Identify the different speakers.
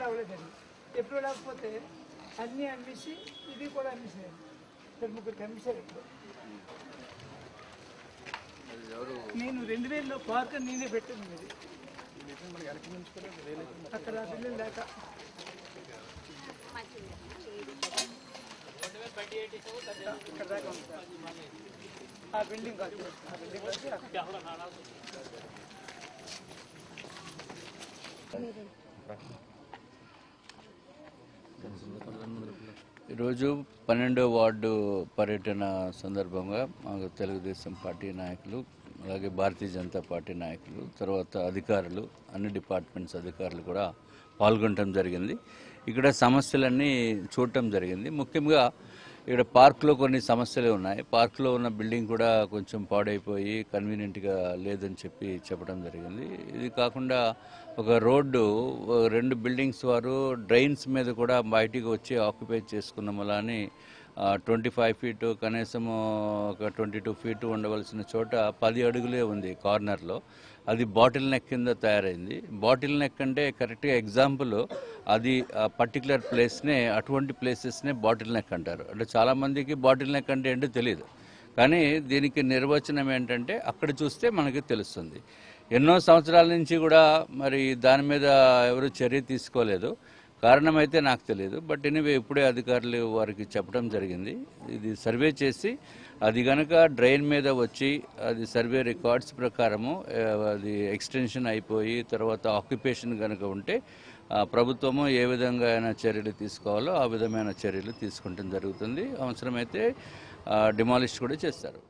Speaker 1: అవ్వలేదండి. ఎప్పుడు లేకపోతే అన్నీ అమ్మేసి ఇది కూడా అమ్మేసారు. 2-3 అమ్మేశారు. ఇప్పుడు నేను 2000లో పార్క్ నేనే పెట్టాను. ఇది అక్కడ బిల్లు లేక ఇక్కడ దాకా ఉంది సార్. ఆ బిల్డింగ్ కాదు, ఆ బిల్డింగ్
Speaker 2: ఈరోజు 12వ వార్డు పర్యటన సందర్భంగా మాకు తెలుగుదేశం పార్టీ నాయకులు, అలాగే భారతీయ జనతా పార్టీ నాయకులు, తర్వాత అధికారులు, అన్ని డిపార్ట్మెంట్స్ అధికారులు కూడా పాల్గొనడం జరిగింది. ఇక్కడ సమస్యలన్నీ చూడటం జరిగింది. ముఖ్యంగా ఇక్కడ పార్కులో కొన్ని సమస్యలు ఉన్నాయి. పార్కులో ఉన్న బిల్డింగ్ కూడా కొంచెం పాడైపోయి కన్వీనియంట్గా లేదని చెప్పడం జరిగింది. ఇది కాకుండా ఒక రోడ్డు 2 బిల్డింగ్స్ వారు డ్రైన్స్ మీద కూడా బయటికి వచ్చి ఆక్యుపై చేసుకున్న వల్ల 25 ఫీటు కనీసం ఒక 22 ఫీటు ఉండవలసిన చోట 10 అడుగులే ఉంది కార్నర్లో. అది బాటిల్ నెక్ కింద తయారైంది. బాటిల్ నెక్ అంటే కరెక్ట్గా ఎగ్జాంపుల్ అది పర్టికులర్ ప్లేస్నే, అటువంటి ప్లేసెస్నే బాటిల్ నెక్ అంటారు. అంటే చాలామందికి బాటిల్ నెక్ అంటే ఏంటో తెలియదు. కానీ దీనికి నిర్వచనం ఏంటంటే అక్కడ చూస్తే మనకి తెలుస్తుంది. ఎన్నో సంవత్సరాల నుంచి కూడా మరి దాని మీద ఎవరు చర్య తీసుకోలేదు. కారణం అయితే నాకు తెలియదు. బట్ ఎనీవే ఇప్పుడే అధికారులు వారికి చెప్పడం జరిగింది. ఇది సర్వే చేసి అది కనుక డ్రైన్ మీద వచ్చి అది సర్వే రికార్డ్స్ ప్రకారము అది ఎక్స్టెన్షన్ అయిపోయి తర్వాత ఆక్యుపేషన్ కనుక ఉంటే ప్రభుత్వము ఏ విధంగా అయినా చర్యలు తీసుకోవాలో ఆ విధమైన చర్యలు తీసుకుంటం జరుగుతుంది. అవసరమైతే డిమాలిష్ కూడా చేస్తారు.